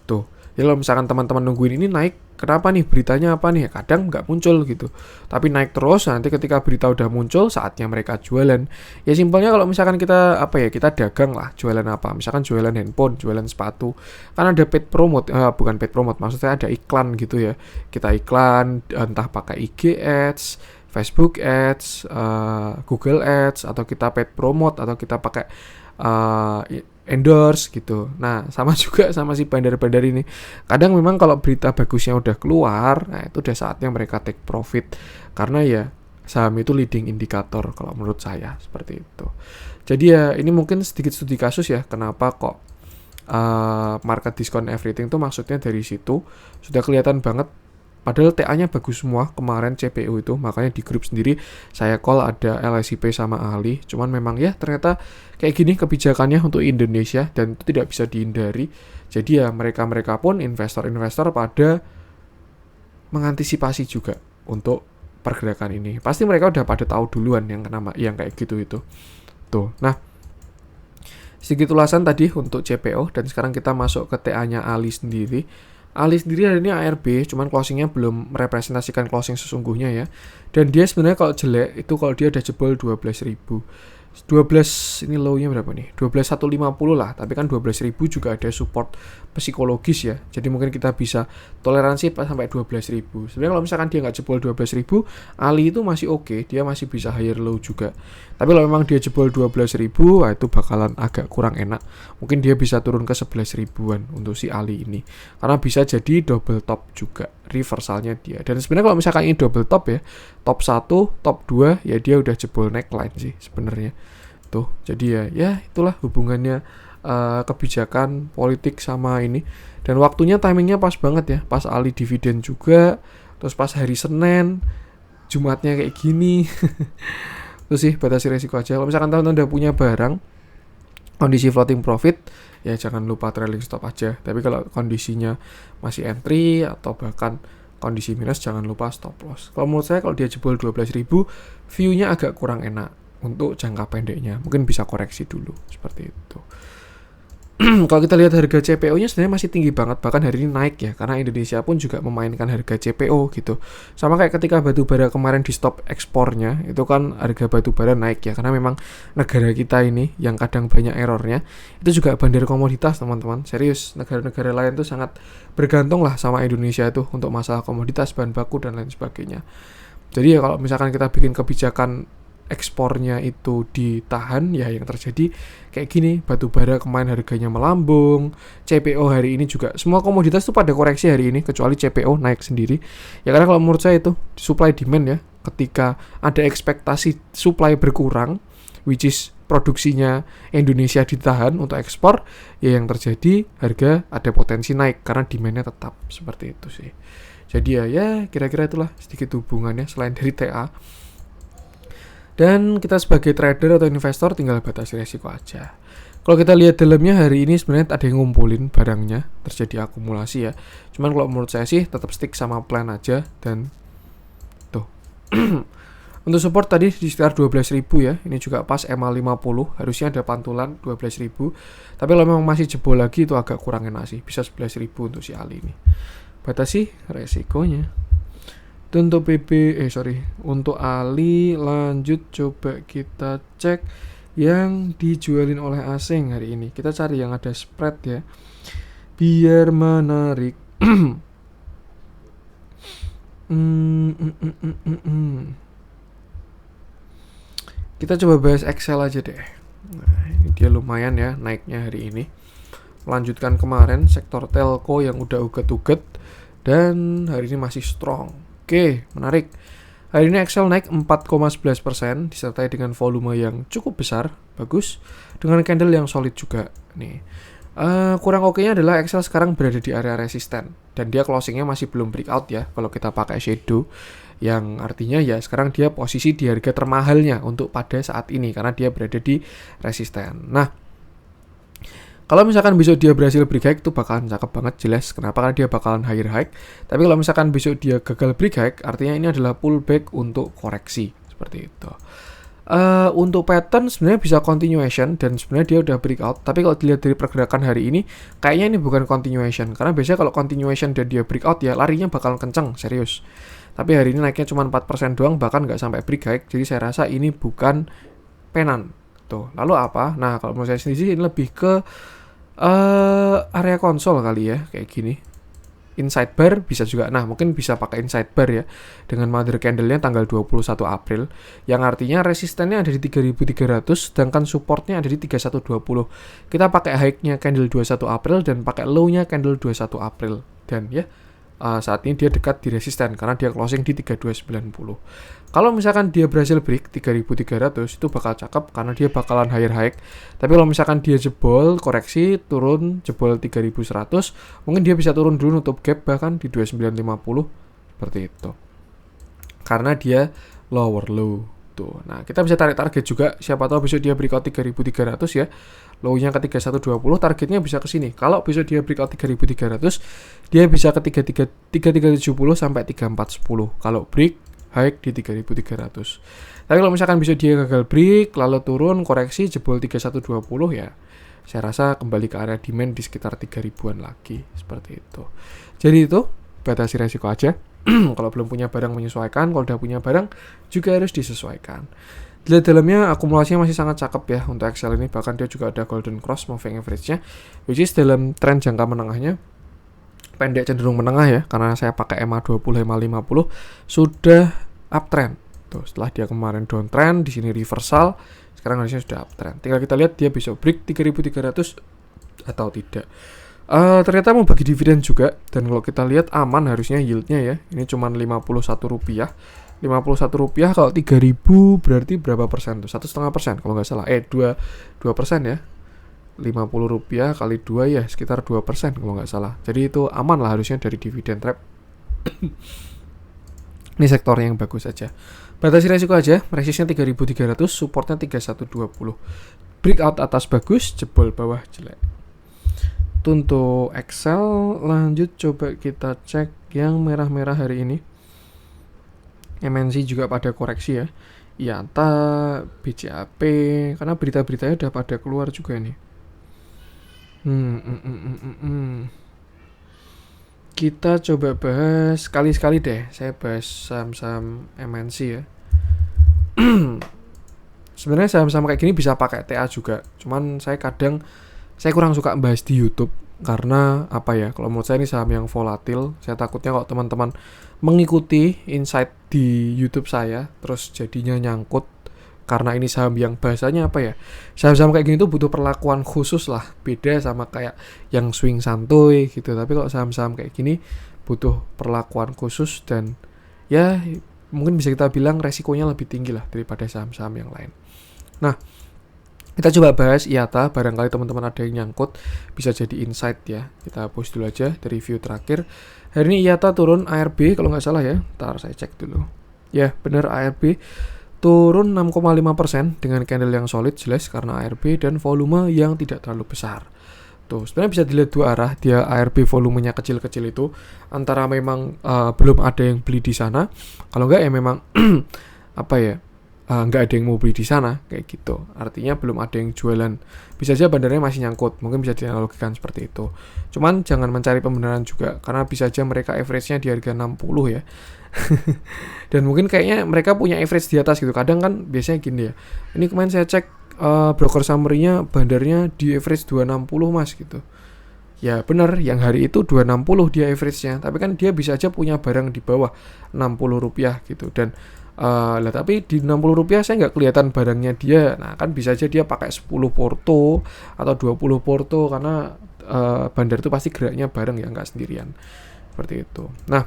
Tuh, ya kalau misalkan teman-teman nungguin ini naik, kenapa nih, beritanya apa nih? Kadang nggak muncul gitu. Tapi naik terus, nanti ketika berita udah muncul, saatnya mereka jualan. Ya simpelnya kalau misalkan kita, kita dagang lah, jualan apa? Misalkan jualan handphone, jualan sepatu. Kan ada paid promote, bukan paid promote, maksudnya ada iklan gitu ya. Kita iklan, entah pakai IG Ads, Facebook Ads, Google Ads, atau kita paid promote, atau kita pakai endorse gitu. Nah, sama juga sama si bandar-bandar ini. Kadang memang kalau berita bagusnya udah keluar, nah itu udah saatnya mereka take profit. Karena ya saham itu leading indikator kalau menurut saya, seperti itu. Jadi ya ini mungkin sedikit studi kasus ya, kenapa kok market discount everything tuh maksudnya dari situ. Sudah kelihatan banget. Padahal TA-nya bagus semua kemarin CPO itu, makanya di grup sendiri saya call ada LSIP sama Ali. Cuman memang ya ternyata kayak gini kebijakannya untuk Indonesia dan itu tidak bisa dihindari. Jadi ya mereka pun investor-investor pada mengantisipasi juga untuk pergerakan ini. Pasti mereka udah pada tahu duluan yang kayak gitu itu. Tuh. Nah, sedikit ulasan tadi untuk CPO dan sekarang kita masuk ke TA-nya Ali sendiri. Ali sendiri hari ini ARB, cuman closingnya belum merepresentasikan closing sesungguhnya ya. Dan dia sebenarnya kalau jelek itu kalau dia udah jebol 12.000. 12 ini low-nya berapa nih? 12.150 lah, tapi kan 12.000 juga ada support psikologis ya. Jadi mungkin kita bisa toleransi sampai 12.000. Sebenarnya kalau misalkan dia nggak jebol 12.000, Ali itu masih oke, dia masih bisa higher low juga. Tapi kalau memang dia jebol 12.000, itu bakalan agak kurang enak. Mungkin dia bisa turun ke 11.000-an untuk si Ali ini. Karena bisa jadi double top juga reversalnya dia. Dan sebenarnya kalau misalkan ini double top ya, top 1, top 2 ya dia udah jebol neckline sih sebenarnya. Tuh, jadi ya itulah hubungannya kebijakan politik sama ini. Dan waktunya timingnya pas banget ya, pas Ali dividen juga, terus pas hari Senin, Jumatnya kayak gini. Terus sih batasi resiko aja. Kalau misalkan teman-teman udah punya barang kondisi floating profit, ya jangan lupa trailing stop aja. Tapi kalau kondisinya masih entry atau bahkan kondisi minus, jangan lupa stop loss. Kalau menurut saya kalau dia jebol 12.000, view-nya agak kurang enak untuk jangka pendeknya. Mungkin bisa koreksi dulu seperti itu. Kalau kita lihat harga CPO-nya sebenarnya masih tinggi banget, bahkan hari ini naik ya, karena Indonesia pun juga memainkan harga CPO gitu. Sama kayak ketika batubara kemarin di stop ekspornya, itu kan harga batubara naik ya, karena memang negara kita ini yang kadang banyak errornya, itu juga bandar komoditas teman-teman. Serius, negara-negara lain tuh sangat bergantung lah sama Indonesia itu untuk masalah komoditas, bahan baku dan lain sebagainya. Jadi ya kalau misalkan kita bikin kebijakan ekspornya itu ditahan, ya yang terjadi kayak gini, batubara kemarin harganya melambung, CPO hari ini juga semua komoditas tuh pada koreksi hari ini kecuali CPO naik sendiri. Ya karena kalau menurut saya itu supply demand ya, ketika ada ekspektasi supply berkurang, which is produksinya Indonesia ditahan untuk ekspor, ya yang terjadi harga ada potensi naik karena demandnya tetap seperti itu sih. Jadi ya kira-kira itulah sedikit hubungannya selain dari TA. Dan kita sebagai trader atau investor tinggal batasi resiko aja. Kalau kita lihat dalamnya hari ini sebenarnya ada yang ngumpulin barangnya, terjadi akumulasi ya. Cuman kalau menurut saya sih tetap stick sama plan aja dan tuh. Untuk support tadi di sekitar 12.000 ya. Ini juga pas MA50, harusnya ada pantulan 12.000. Tapi kalau memang masih jebol lagi itu agak kurang enak sih. Bisa 11.000 untuk si Ali ini. Batasi resikonya. Untuk untuk Ali lanjut coba kita cek yang dijualin oleh asing hari ini. Kita cari yang ada spread ya, biar menarik. Kita coba bahas Excel aja deh. Nah, ini dia lumayan ya naiknya hari ini. Melanjutkan kemarin sektor telco yang udah uget-uget dan hari ini masih strong. Oke, menarik. Hari ini Excel naik 4,11% disertai dengan volume yang cukup besar, bagus, dengan candle yang solid juga. Nih, kurang oke-nya adalah Excel sekarang berada di area resisten dan dia closingnya masih belum breakout ya. Kalau kita pakai shadow, yang artinya ya sekarang dia posisi di harga termahalnya untuk pada saat ini karena dia berada di resisten. Nah, kalau misalkan besok dia berhasil break high itu bakalan cakep banget, jelas. Kenapa? Karena dia bakalan higher high. Tapi kalau misalkan besok dia gagal break high, artinya ini adalah pullback untuk koreksi. Seperti itu. Untuk pattern sebenarnya bisa continuation dan sebenarnya dia udah breakout. Tapi kalau dilihat dari pergerakan hari ini, kayaknya ini bukan continuation. Karena biasanya kalau continuation dan dia breakout ya larinya bakalan kenceng, serius. Tapi hari ini naiknya cuma 4% doang, bahkan nggak sampai break high. Jadi saya rasa ini bukan penan. Tuh, lalu apa? Nah, kalau menurut saya sendiri ini lebih ke area konsol kali ya, kayak gini. Inside bar bisa juga. Nah, mungkin bisa pakai inside bar ya dengan mother candle-nya tanggal 21 April yang artinya resistennya ada di 3.300 sedangkan supportnya ada di 3.120. Kita pakai high-nya candle 21 April dan pakai low-nya candle 21 April dan ya saat ini dia dekat di resisten karena dia closing di 3290. Kalau misalkan dia berhasil break 3300 itu bakal cakep karena dia bakalan higher high. Tapi kalau misalkan dia jebol, koreksi, turun, jebol 3100, mungkin dia bisa turun dulu nutup gap bahkan di 2950 seperti itu. Karena dia lower low. Tuh. Nah, kita bisa tarik target juga. Siapa tahu besok dia breakout 3300 ya. Low-nya ke 3120, targetnya bisa ke sini. Kalau besok dia breakout 3300, dia bisa ke 3370 sampai 3410. Kalau break high di 3300. Tapi kalau misalkan besok dia gagal break, lalu turun, koreksi, jebol 3120 ya. Saya rasa kembali ke area demand di sekitar 3000-an lagi. Seperti itu. Jadi itu, batasi resiko aja. Kalau belum punya barang menyesuaikan, kalau udah punya barang juga harus disesuaikan. Dilihat dalamnya akumulasinya masih sangat cakep ya untuk Excel ini, bahkan dia juga ada golden cross moving average-nya, which is dalam tren jangka menengahnya pendek cenderung menengah ya, karena saya pakai MA20 MA50 sudah uptrend. Tuh, setelah dia kemarin downtrend, di sini reversal, sekarang harusnya sudah uptrend. Tinggal kita lihat dia besok break 3.300 atau tidak. Ternyata mau bagi dividen juga, dan kalau kita lihat aman harusnya yieldnya ya. Ini cuma Rp51. Rp51 kalau 3.000 berarti berapa persen tuh? 1,5% kalau nggak salah. 2% ya. Rp50 kali 2 ya sekitar 2% kalau nggak salah. Jadi itu aman lah harusnya dari dividen trap. Ini sektor yang bagus aja. Batasi resiko aja, resistnya 3.300, supportnya 3.120. Breakout atas bagus, jebol bawah jelek. Untuk Excel, lanjut coba kita cek yang merah-merah hari ini. MNC juga pada koreksi ya. IATA, BCAP, karena berita-beritanya udah pada keluar juga nih. Kita coba bahas sekali-sekali deh. Saya bahas saham-saham MNC ya. Sebenarnya saham-saham kayak gini bisa pakai TA juga. Cuman saya kurang suka bahas di YouTube karena apa ya? Kalau menurut saya ini saham yang volatil. Saya takutnya kalau teman-teman mengikuti insight di YouTube saya terus jadinya nyangkut. Karena ini saham yang bahasanya apa ya, saham-saham kayak gini tuh butuh perlakuan khusus lah, beda sama kayak yang swing santuy gitu. Tapi kalau saham-saham kayak gini butuh perlakuan khusus dan ya mungkin bisa kita bilang resikonya lebih tinggi lah daripada saham-saham yang lain. Nah, kita coba bahas IATA, barangkali teman-teman ada yang nyangkut, bisa jadi insight ya. Kita post dulu aja dari review terakhir. Hari ini IATA turun ARB kalau nggak salah ya, ntar saya cek dulu. Ya bener, ARB turun 6,5% dengan candle yang solid jelas karena ARB dan volume yang tidak terlalu besar. Tuh, sebenarnya bisa dilihat dua arah. Dia ARB volumenya kecil-kecil itu antara memang belum ada yang beli di sana. Kalau enggak ya memang nggak ada yang mau beli di sana kayak gitu. Artinya belum ada yang jualan. Bisa aja bandarnya masih nyangkut. Mungkin bisa dianalogikan seperti itu. Cuman jangan mencari pembenaran juga karena bisa aja mereka average-nya di harga 60 ya. Dan mungkin kayaknya mereka punya average di atas gitu. Kadang kan biasanya gini ya. Ini kemarin saya cek broker summary-nya bandarnya di average 260 mas gitu. Ya benar, yang hari itu 260 dia average-nya. Tapi kan dia bisa aja punya barang di bawah Rp60 gitu. Dan tapi di Rp60 saya nggak kelihatan barangnya dia. Nah kan bisa aja dia pakai 10 porto atau 20 porto karena bandar itu pasti geraknya bareng ya, nggak sendirian. Seperti itu. Nah,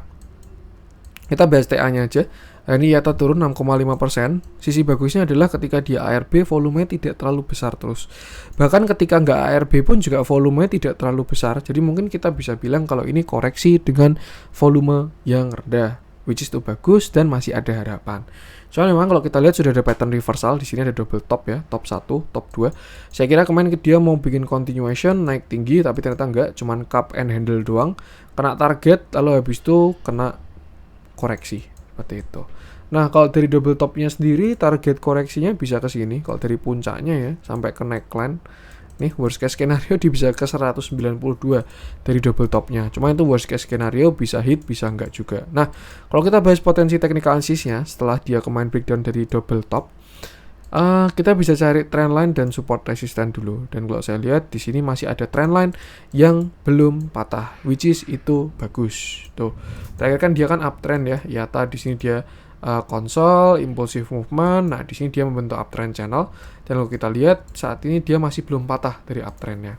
kita bahas TA-nya aja. Ini IATA turun 6,5%. Sisi bagusnya adalah ketika dia ARB volumenya tidak terlalu besar terus. Bahkan ketika nggak ARB pun juga volumenya tidak terlalu besar. Jadi mungkin kita bisa bilang kalau ini koreksi dengan volume yang rendah, which is itu bagus dan masih ada harapan. Soalnya memang kalau kita lihat sudah ada pattern reversal. Di sini ada double top ya, top 1, top 2. Saya kira kemarin dia mau bikin continuation naik tinggi, tapi ternyata enggak, cuman cup and handle doang. Kena target, lalu habis itu kena koreksi seperti itu. Nah, kalau dari double topnya sendiri target koreksinya bisa ke sini. Kalau dari puncaknya ya sampai ke neckline. Nih worst case skenario dia bisa ke 192 dari double topnya. Cuma itu worst case skenario, bisa hit, bisa enggak juga. Nah, kalau kita bahas potensi technical analysis-nya setelah dia kemarin breakdown dari double top, kita bisa cari trendline dan support resisten dulu. Dan kalau saya lihat di sini masih ada trendline yang belum patah, which is itu bagus. Tuh, terakhir kan dia kan uptrend ya. IATA di sini dia konsol, impulsive movement. Nah, di sini dia membentuk uptrend channel. Dan kalau kita lihat saat ini dia masih belum patah dari uptrendnya.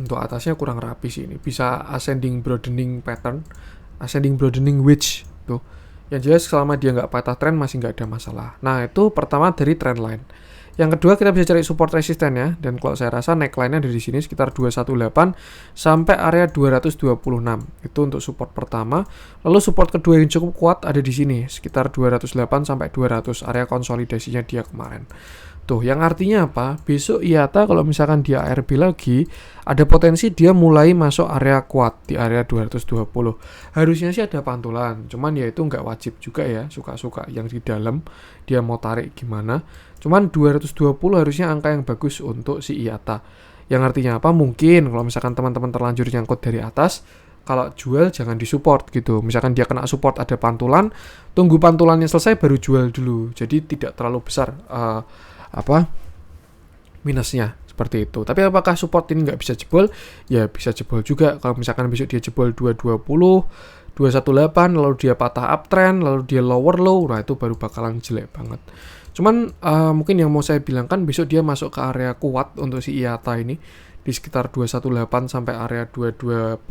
Untuk atasnya kurang rapi sih ini. Bisa ascending broadening pattern, ascending broadening wedge tuh. Yang jelas selama dia nggak patah tren masih nggak ada masalah. Nah, itu pertama dari trend line. Yang kedua kita bisa cari support resisten ya. Dan kalau saya rasa neckline-nya dari sini sekitar 218 sampai area 226. Itu untuk support pertama. Lalu support kedua yang cukup kuat ada di sini sekitar 208 sampai 200, area konsolidasinya dia kemarin. Tuh, yang artinya apa? Besok IATA kalau misalkan dia ARB lagi, ada potensi dia mulai masuk area kuat di area 220. Harusnya sih ada pantulan, cuman ya itu nggak wajib juga ya, suka-suka yang di dalam dia mau tarik gimana. Cuman 220 harusnya angka yang bagus untuk si IATA. Yang artinya apa? Mungkin kalau misalkan teman-teman terlanjur nyangkut dari atas, kalau jual jangan disupport gitu. Misalkan dia kena support ada pantulan, tunggu pantulannya selesai baru jual dulu. Jadi tidak terlalu besar minusnya seperti itu. Tapi apakah support ini nggak bisa jebol? Ya bisa jebol juga. Kalau misalkan besok dia jebol 220, 218, lalu dia patah uptrend, lalu dia lower low, nah itu baru bakalan jelek banget. Cuman mungkin yang mau saya bilang kan besok dia masuk ke area kuat untuk si IATA ini di sekitar 218 sampai area 220.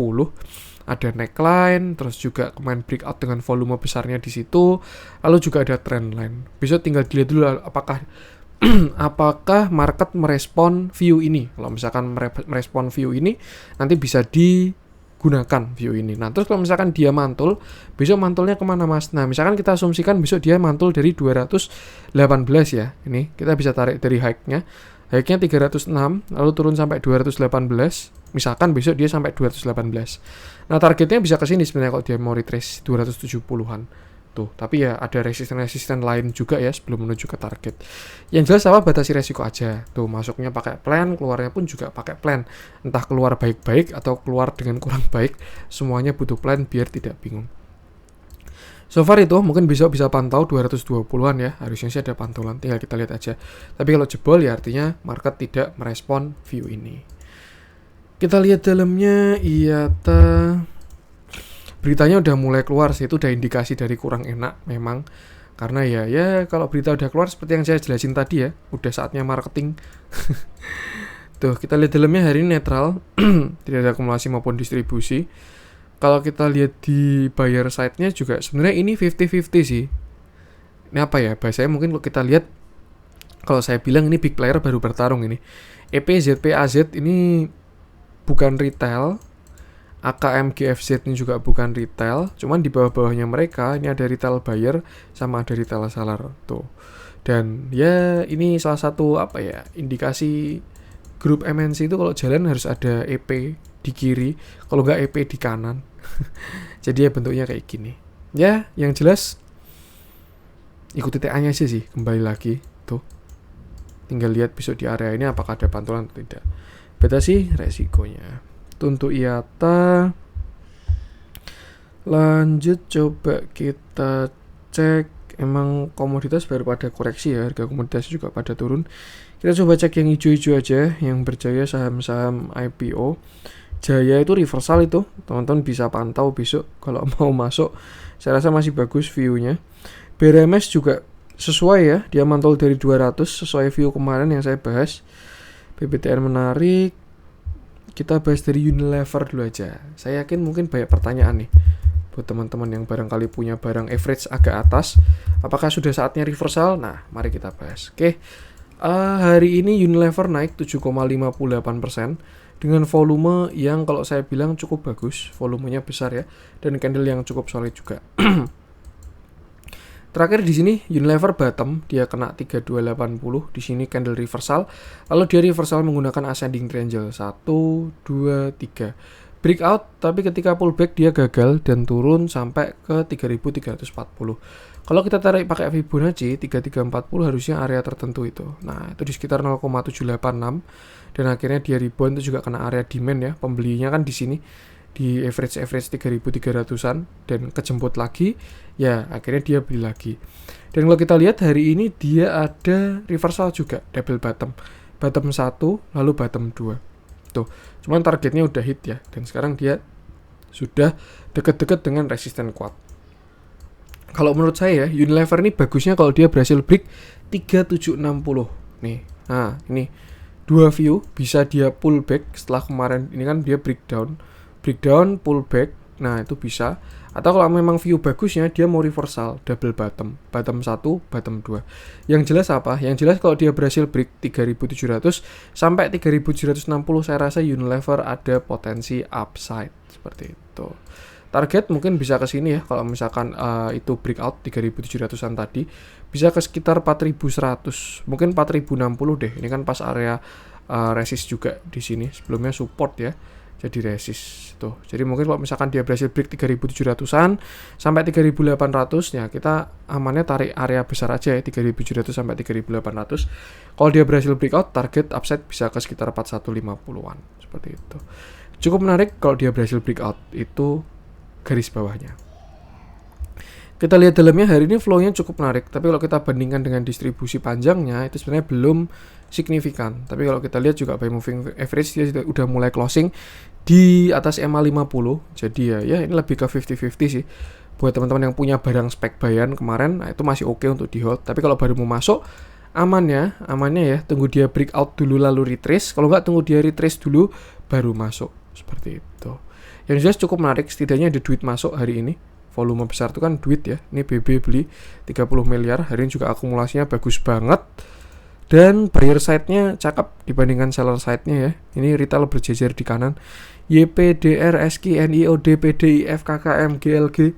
Ada neckline, terus juga kemarin breakout dengan volume besarnya di situ, lalu juga ada trendline. Besok tinggal dilihat dulu apakah market merespon view ini. Kalau misalkan merespon view ini, nanti bisa digunakan view ini. Nah, terus kalau misalkan dia mantul, besok mantulnya kemana mas? Nah, misalkan kita asumsikan besok dia mantul dari 218 ya. Ini kita bisa tarik dari high-nya. High-nya 306, lalu turun sampai 218. Misalkan besok dia sampai 218. Nah, targetnya bisa ke sini sebenarnya kalau dia mau retrace 270-an. Tuh, tapi ya ada resisten lain juga ya sebelum menuju ke target. Yang jelas apa, batasi resiko aja. Tuh, masuknya pakai plan, keluarnya pun juga pakai plan. Entah keluar baik-baik atau keluar dengan kurang baik, semuanya butuh plan biar tidak bingung. So far itu mungkin besok bisa pantau 220-an ya. Harusnya sih ada pantulan, tinggal kita lihat aja. Tapi kalau jebol ya artinya market tidak merespon view ini. Kita lihat dalamnya IATA. Beritanya udah mulai keluar sih, itu udah indikasi dari kurang enak memang. Karena ya kalau berita udah keluar seperti yang saya jelasin tadi ya, udah saatnya marketing. Tuh, kita lihat dalamnya hari ini netral, tidak ada akumulasi maupun distribusi. Kalau kita lihat di buyer side-nya juga sebenarnya ini 50-50 sih. Ini apa ya, bahasanya mungkin kalau kita lihat, kalau saya bilang ini big player baru bertarung ini. EP, ZP, AZ ini bukan retail. AKM, GFZ ini juga bukan retail, cuman di bawah-bawahnya mereka ini ada retail buyer sama ada retail seller tuh. Dan ya ini salah satu indikasi grup MNC itu kalau jalan harus ada EP di kiri, kalau nggak EP di kanan. Jadi ya bentuknya kayak gini. Ya, yang jelas ikuti TA-nya sih kembali lagi tuh. Tinggal lihat besok di area ini apakah ada pantulan atau tidak. Beda sih resikonya. Untuk IATA, lanjut coba kita cek. Emang komoditas baru pada koreksi ya, harga komoditas juga pada turun. Kita coba cek yang hijau-hijau aja, yang berjaya saham-saham IPO. Jaya itu reversal itu, teman-teman bisa pantau besok kalau mau masuk. Saya rasa masih bagus view-nya. BRMS juga sesuai ya, dia mantul dari 200 sesuai view kemarin yang saya bahas. PBTN menarik. Kita bahas dari Unilever dulu aja. Saya yakin mungkin banyak pertanyaan nih buat teman-teman yang barangkali punya barang average agak atas. Apakah sudah saatnya reversal? Nah, mari kita bahas. Oke. Hari ini Unilever naik 7,58% dengan volume yang kalau saya bilang cukup bagus. Volumenya besar ya, dan candle yang cukup solid juga. Terakhir di sini Unilever bottom, dia kena 3280, di sini candle reversal. Lalu dia reversal menggunakan ascending triangle 1 2 3. Breakout, tapi ketika pullback dia gagal dan turun sampai ke 3340. Kalau kita tarik pakai Fibonacci 3340 harusnya area tertentu itu. Nah, itu di sekitar 0,786 dan akhirnya dia rebound, itu juga kena area demand ya. Pembelinya kan di sini di average 3.300-an dan kejemput lagi, ya akhirnya dia beli lagi. Dan kalau kita lihat hari ini dia ada reversal juga, double bottom 1 lalu bottom 2 tuh. Cuman targetnya udah hit ya, dan sekarang dia sudah deket-deket dengan resisten kuat. Kalau menurut saya Unilever ini bagusnya kalau dia berhasil break 3760 nih. Nah ini dua view, bisa dia pullback setelah kemarin ini kan dia breakdown, pullback, nah itu bisa. Atau kalau memang view bagusnya dia mau reversal, double bottom 1, bottom 2. Yang jelas apa? Yang jelas kalau dia berhasil break 3700 sampai 3760, saya rasa Unilever ada potensi upside seperti itu. Target mungkin bisa ke sini ya, kalau misalkan itu breakout 3700-an tadi, bisa ke sekitar 4100, mungkin 4060 deh. Ini kan pas area resist juga di sini, sebelumnya support ya. Jadi resist tuh. Jadi mungkin kalau misalkan dia berhasil break 3700-an sampai 3800, ya kita amannya tarik area besar aja ya, 3700 sampai 3800. Kalau dia berhasil breakout, target upside bisa ke sekitar 4150-an seperti itu. Cukup menarik kalau dia berhasil breakout, itu garis bawahnya. Kita lihat dalamnya hari ini flow-nya cukup menarik, tapi kalau kita bandingkan dengan distribusi panjangnya itu sebenarnya belum signifikan. Tapi kalau kita lihat juga by moving average dia udah mulai closing di atas EMA 50. Jadi ya ini lebih ke 50-50 sih. Buat teman-teman yang punya barang spek buy-an kemarin, nah itu masih oke untuk di hold. Tapi kalau baru mau masuk, amannya ya tunggu dia breakout dulu lalu retrace. Kalau nggak tunggu dia retrace dulu baru masuk, seperti itu. Yang jelas cukup menarik, setidaknya ada duit masuk hari ini. Volume besar itu kan duit ya. Ini BB beli 30 miliar. Hari ini juga akumulasinya bagus banget. Dan buyer side-nya cakep dibandingkan seller side-nya ya. Ini retail berjejer di kanan. YPDR, SK, NIO, DPD, IF, KKM, GLG.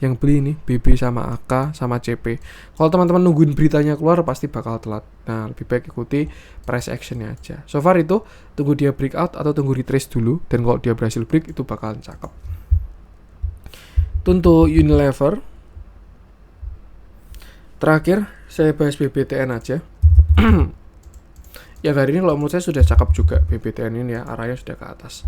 Yang beli ini BB sama AK sama CP. Kalau teman-teman nungguin beritanya keluar pasti bakal telat. Nah, lebih baik ikuti price action-nya aja. So far itu tunggu dia breakout atau tunggu retrace dulu. Dan kalau dia berhasil break itu bakalan cakep. Untuk Unilever, terakhir saya bahas BBTN aja. Yang hari ini kalau menurut saya sudah cakep juga BBTN ini ya, arahnya sudah ke atas.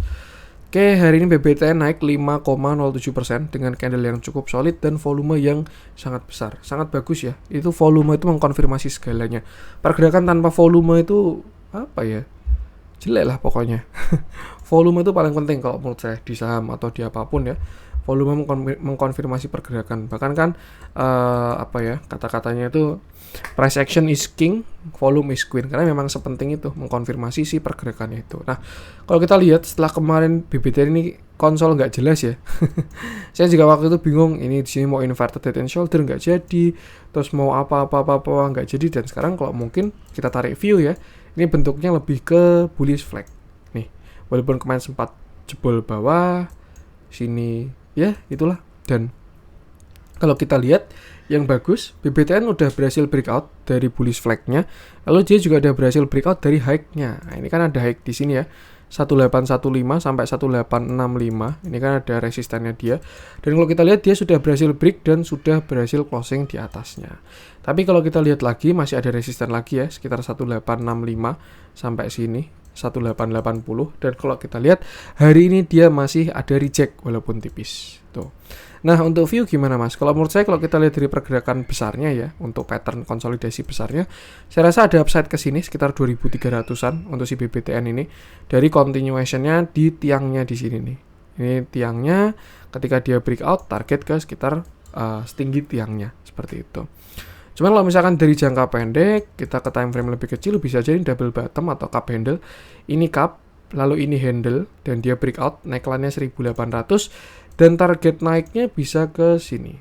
Oke, hari ini BBTN naik 5,07% dengan candle yang cukup solid dan volume yang sangat besar. Sangat bagus ya, itu volume itu mengkonfirmasi segalanya. Pergerakan tanpa volume itu apa ya, jelek lah pokoknya. Volume itu paling penting kalau menurut saya di saham atau di apapun ya. Volume mengkonfirmasi pergerakan. Bahkan kan kata-katanya itu price action is king, volume is queen. Karena memang sepenting itu mengkonfirmasi si pergerakannya itu. Nah, kalau kita lihat setelah kemarin BBTN ini konsol nggak jelas ya. Saya juga waktu itu bingung, ini di sini mau inverted head and shoulder nggak jadi, terus mau apa nggak jadi. Dan sekarang kalau mungkin kita tarik view ya, ini bentuknya lebih ke bullish flag. Nih, walaupun kemarin sempat jebol bawah sini. Ya, itulah. Dan kalau kita lihat yang bagus, BBTN udah berhasil breakout dari bullish flag-nya. Lalu dia juga udah berhasil breakout dari high-nya. Nah, ini kan ada high di sini ya. 1815 sampai 1865. Ini kan ada resistannya dia. Dan kalau kita lihat dia sudah berhasil break dan sudah berhasil closing di atasnya. Tapi kalau kita lihat lagi masih ada resisten lagi ya, sekitar 1865 sampai sini. 1880 dan kalau kita lihat hari ini dia masih ada reject walaupun tipis tuh. Nah, untuk view gimana Mas? Kalau menurut saya kalau kita lihat dari pergerakan besarnya ya, untuk pattern konsolidasi besarnya, saya rasa ada upside ke sini sekitar 2300-an untuk si BBTN ini dari continuation-nya di tiangnya di sini nih. Ini tiangnya ketika dia breakout target ke sekitar setinggi tiangnya seperti itu. Cuman kalau misalkan dari jangka pendek, kita ke time frame lebih kecil, bisa jadi double bottom atau cup handle. Ini cup, lalu ini handle, dan dia breakout, neckline-nya 1800, dan target naiknya bisa ke sini.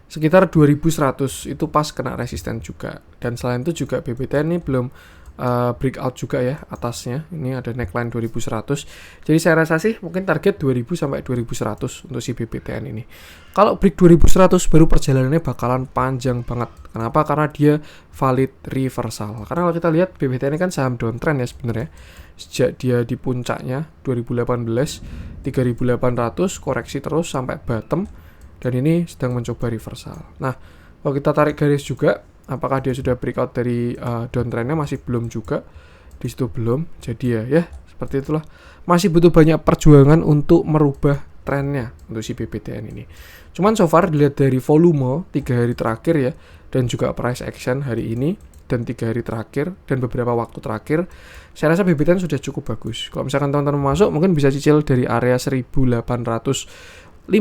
Sekitar 2100, itu pas kena resisten juga. Dan selain itu juga BBTN ini belum breakout juga ya atasnya. Ini ada neckline 2100. Jadi saya rasa sih mungkin target 2000 sampai 2100 untuk si BBTN ini. Kalau break 2100 baru perjalanannya bakalan panjang banget. Kenapa? Karena dia valid reversal. Karena kalau kita lihat BBTN ini kan saham downtrend ya sebenarnya. Sejak dia di puncaknya 2018 3800 koreksi terus sampai bottom dan ini sedang mencoba reversal. Nah, kalau kita tarik garis juga apakah dia sudah breakout dari downtrendnya masih belum juga, di situ belum. Jadi ya seperti itulah, masih butuh banyak perjuangan untuk merubah trennya untuk si BBTN ini. Cuman so far dilihat dari volume 3 hari terakhir ya, dan juga price action hari ini dan 3 hari terakhir dan beberapa waktu terakhir, saya rasa BBTN sudah cukup bagus. Kalau misalkan teman-teman masuk mungkin bisa cicil dari area 1850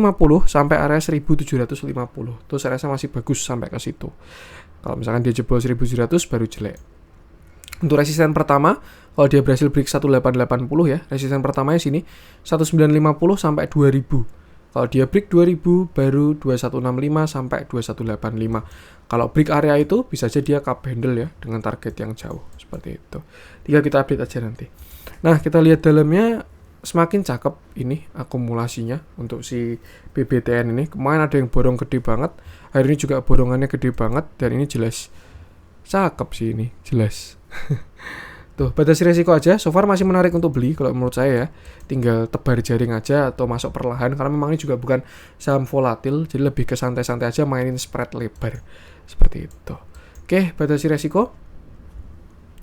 sampai area 1750. Tuh saya rasa masih bagus sampai ke situ. Kalau misalkan dia jebol 1700 baru jelek. Untuk resisten pertama, kalau dia berhasil break 1880 ya, resisten pertamanya sini 1950 sampai 2000. Kalau dia break 2000 baru 2165 sampai 2185. Kalau break area itu bisa aja dia cup handle ya dengan target yang jauh seperti itu. Tinggal kita update aja nanti. Nah, kita lihat dalamnya semakin cakep ini akumulasinya untuk si BBTN ini. Kemarin ada yang borong gede banget, hari ini juga borongannya gede banget dan ini jelas cakep sih ini, jelas. Tuh, batasi resiko aja, so far masih menarik untuk beli kalau menurut saya ya. Tinggal tebar jaring aja atau masuk perlahan karena memang ini juga bukan saham volatil, jadi lebih ke santai-santai aja mainin spread lebar. Seperti itu. Oke, batasi resiko.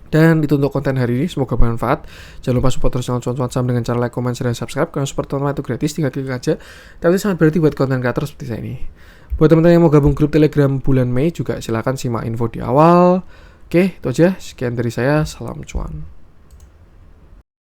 Dan itu untuk konten hari ini, semoga bermanfaat. Jangan lupa support terus channel Cuan Saham dengan cara like, comment, share, dan subscribe. Karena support teman-teman itu gratis, tinggal klik aja. Tapi itu sangat berarti buat konten kreator seperti saya ini. Buat teman-teman yang mau gabung grup Telegram bulan Mei juga silahkan simak info di awal. Oke, itu aja. Sekian dari saya. Salam cuan.